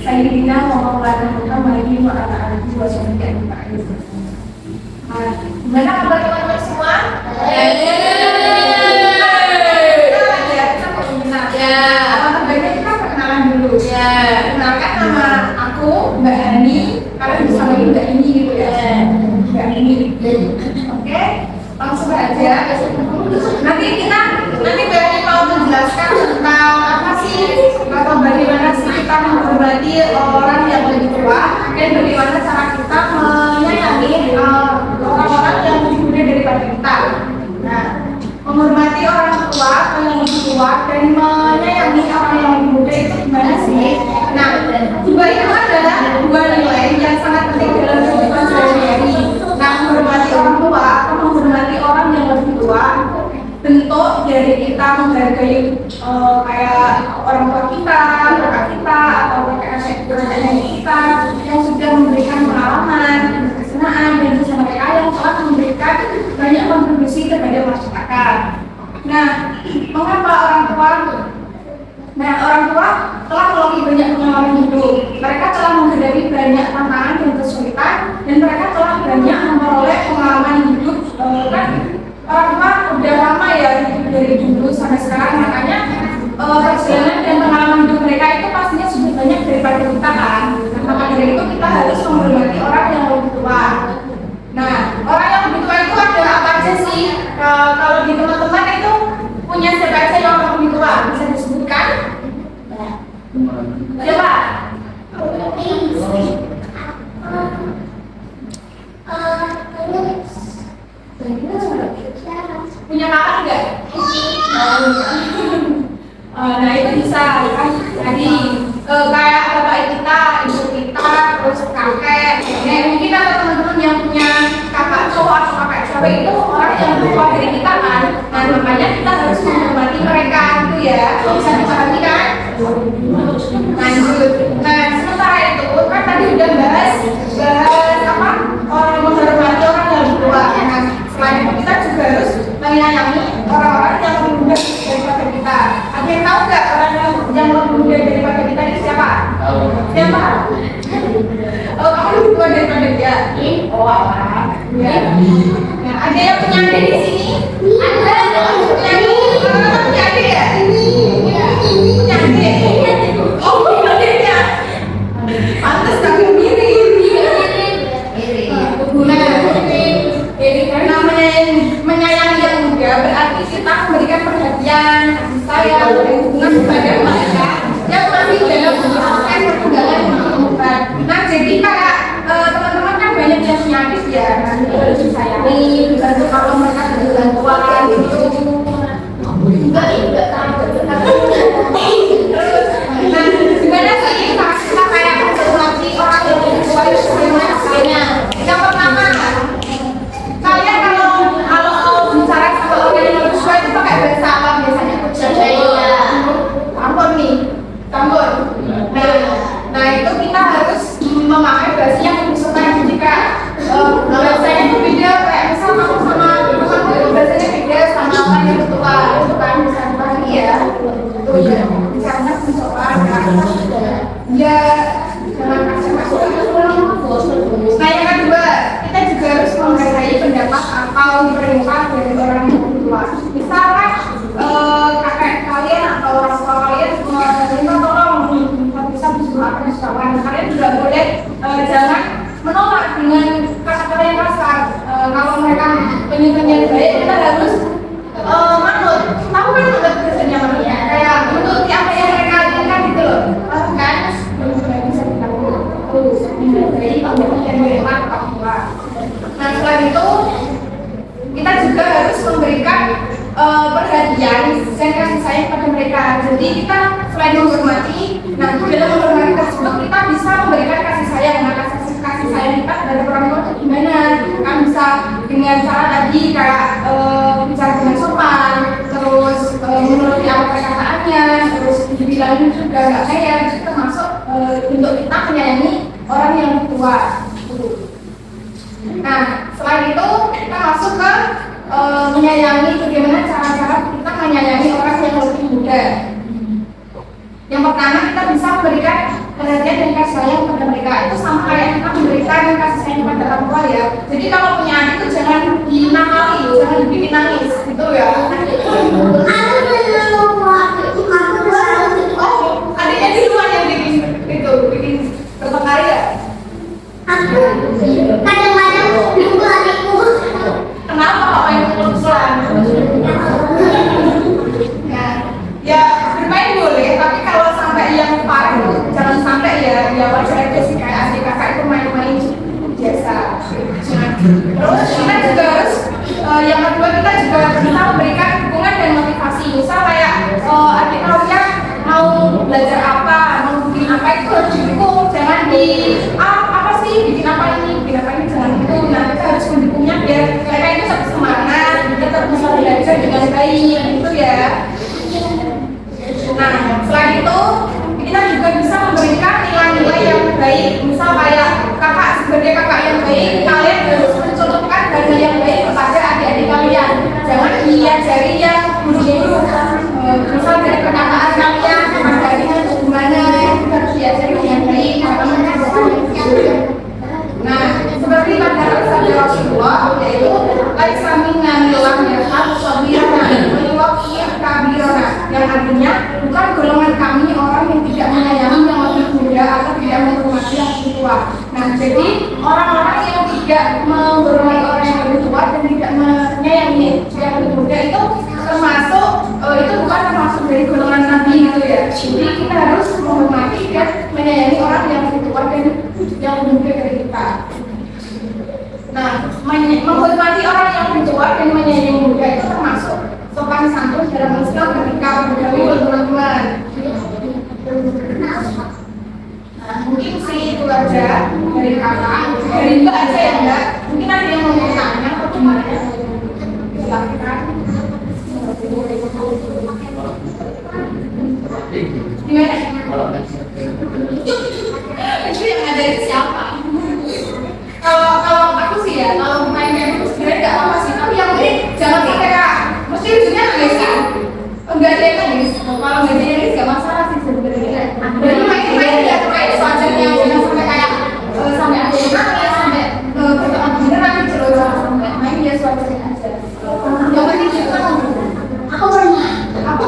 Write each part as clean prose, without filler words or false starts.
Sayyidina Muhammad Muhammadin wa ala alihi wa sahbihi. Gimana kabar teman-teman semua? Apa kabarnya? Kita perkenalan dulu. Kenalkan nama aku Mbak Hani. Kalian bisa manggil Mbak Ini gitu ya. Mbak Ini. Oke, langsung aja. Nanti Mbak Hani mau menjelaskan tentang apa sih atau bagaimana sih kita menghormati orang yang lebih tua dan bagaimana cara kita menyayangi orang-orang yang lebih muda daripada kita. Nah, menghormati orang tua atau yang lebih tua dan menyayangi orang yang lebih muda itu gimana sih? Nah, dua itu adalah dua nilai yang sangat penting dalam kehidupan sehari-hari. Nah, menghormati orang tua atau menghormati orang yang lebih tua bentuk dari kita menghargai kayak orang tua kita, kakak kita, atau kakak-kakak kita yang sudah memberikan pengalaman, kesenangan, dan bersama mereka yang telah memberikan banyak kontribusi terhadap masyarakat. Nah, mengapa orang tua? Nah, orang tua telah melalui banyak pengalaman hidup. Mereka telah menghadapi banyak tantangan dan kesulitan, dan mereka telah banyak memperoleh pengalaman hidup. Orang tua udah lama ya hidup dari dulu sampai sekarang, makanya perjalanan dan pengalaman hidup mereka itu pastinya sudah banyak daripada kita kan. Maka dari itu kita harus menghormati orang yang lebih tua. Nah, orang yang lebih tua itu adalah apa aja sih? Kalau di teman-teman itu punya siapa aja yang lebih tua? Bisa disebutkan? Siapa? Punya kakak enggak? Nah itu bisa tadi kayak bapak kita, ibu kita, terus kakek, nenek. Mungkin ada teman-teman yang punya kakak cowok atau kakak cewek itu orang yang lebih tua dari kita kan. Nah makanya kita harus menghormati mereka itu ya. Bisa dipahami kan? Lanjut. Nah sementara itu kan tadi udah bahas apa? Orang menghormati orang yang lebih tua. Nah selain itu kita juga harus menyayangi orang-orang yang lebih muda daripada kita. Ada yang tahu nggak orang yang lebih muda daripada kita ini siapa? Siapa? Oh, kamu lebih tua daripada dia? Oh, Allah. Ya. Nah, ada yang punya adik di sini? Ada yang punya adik? Punya adik ya? Punya adik? Oh, punya adiknya. Pantes kami mirip. Karena menyayangi yang muda berarti kita memberikan perhatian, kasih sayang, dan hubungan kepada mereka yang masih dalam proses perkembangan kehidupan. Nah, jadi kayak teman-teman kan banyak yang punya adik ya, nanti harus disayangi, dibantu kalau mereka butuh bantuan gitu. Enggak tahu. Nah, gimana sih kita kayak menghormati orang yang lebih tua itu bagaimana caranya? Yang pertama, kalian kalau bicara sama orang yang lebih tua itu pakai bahasa apa biasanya? Campur. Nah itu kita harus memakai bahasa yang lebih sopan. Jika bahasanya itu beda, kayak misal kamu sama itu bahasanya beda sama orang yang tua, itu kan bisa dipahami ya. Itu ya, karena mencoba ya jangan kasar-kasar. Nah yang kedua, kita juga harus menghargai pendapat atau perintah dari orang yang tua. Misalnya kakek kalian atau orang tua kalian minta tolong bisa apa misalkan, kalian juga boleh jangan menolak dengan kata-kata yang kasar. Kalau mereka penyanyi baik, kita harus manut. Tahu kan manut biasanya manut ya? Kayak menuruti apa yang mereka inginkan gitu loh. Kan? Bisa dilakukan. Menghargai pendapat yang mereka tua. Nah selain itu kita juga harus memberikan perhatian dan kasih sayang pada mereka. Jadi kita selain menghormati, nah dalam menghormati tersebut kita bisa memberikan kasih sayang. Nah kasih sayang kita dari orang tua itu gimana? Kan bisa dengan cara tadi kayak bicara dengan sopan, terus menuruti apa perkataannya, terus dibilangin juga nggak saya. Itu termasuk untuk kita menyayangi orang yang tua. Nah selain itu kita masuk ke menyayangi, bagaimana cara-cara kita menyayangi orang yang lebih muda. Yang pertama, kita bisa memberikan perhatian dan kasih sayang kepada mereka. Itu sama kayak kita memberikan kasih sayang kepada orang tua ya. Jadi kalau punya adik itu jangan dinakali, jangan dibikin nangis, gitu ya. Oh, adiknya di luar yang bikin itu, bikin berpengaruh ya. Aku kadang-kadang nunggu adikku. Kenapa kok main pukul-pukulan? Ya bermain boleh, tapi kalau sampai yang parah itu jangan sampai ya wajar aja sih, kayak adik kakak itu main-main biasa. Terus kita juga harus yang kedua, kita juga bisa memberikan dukungan dan motivasi. Misal kayak adik kalian mau belajar apa, mau bikin apa, itu harus didukung, jangan apa sih bikin apa ini jangan itu. Nah, kita harus mendukungnya biar mereka itu tetap semangat, tetap bisa belajar dengan baik, gitu ya. Nah, selain itu kita juga bisa memberikan nilai-nilai yang baik. Misal kayak kakak, sebagai kakak yang baik, kalian harus mencontohkan hal yang baik kepada adik-adik kalian. Jangan diajari yang buruk-buruk. Misal dari perkataan kalian, adiknya itu gimana, harus diajari yang baik. Nah, seperti pada sabda Rasulullah, yaitu laisa minna milah yarham sabirana kabirana, yang artinya bukan golongan kami orang yang tidak menyayangi yang lebih muda atau tidak menghormati yang lebih tua. Nah, jadi orang-orang yang tidak menghormati orang yang lebih tua dan tidak menyayangi yang lebih muda itu termasuk itu bukan termasuk dari golongan nabi gitu ya. Jadi kita harus menghormati dan menyayangi orang yang lebih tua dan yang lebih muda dari kita. Nah, menghormati orang yang lebih tua dan menyayangi muda itu termasuk sopan santun dalam Islam ketika bergaul, teman-teman. Nah, mungkin sih itu aja dari kakak, dari mbak aja ya mbak. Mungkin ada yang mau bertanya atau gimana? Silakan. Gimana? Itu yang ada itu siapa? Kalau aku sih ya, kalau main game itu sebenarnya nggak apa sih, tapi yang penting jangan sampai kak mesti ujungnya nangis kan? Enggak ada yang nangis. Kalau nggak ada yang nangis nggak masalah sih sebenarnya. Jadi main ya, main sewajarnya, jangan sampai kayak sampai ada yang nangis, sampai bertemu beneran gitu loh, jangan sampai main ya sewajarnya aja. Yang penting kita Aku pernah. apa?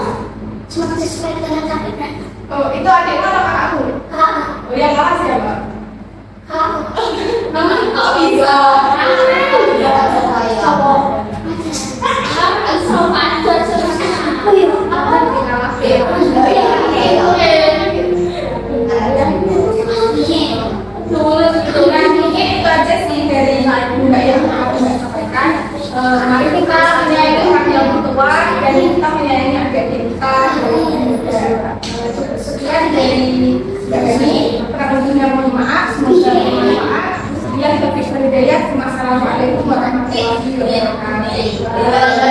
Cuma sesuai dengan capek. Oh, itu adik mana kakakku? Kak. Oh, yang kalah siapa? Kak. Oh bisa. Itu aja sih dari mbak yang aku sampaikan. Mari kita menyayangi orang yang tua dan kita menyayangi adik-adik kita. Sekian dari mbak ini. Kurang mohon maaf. Semoga bermanfaat. Sekian topik hidayah. Wassalamualaikum warahmatullahi wabarakatuh.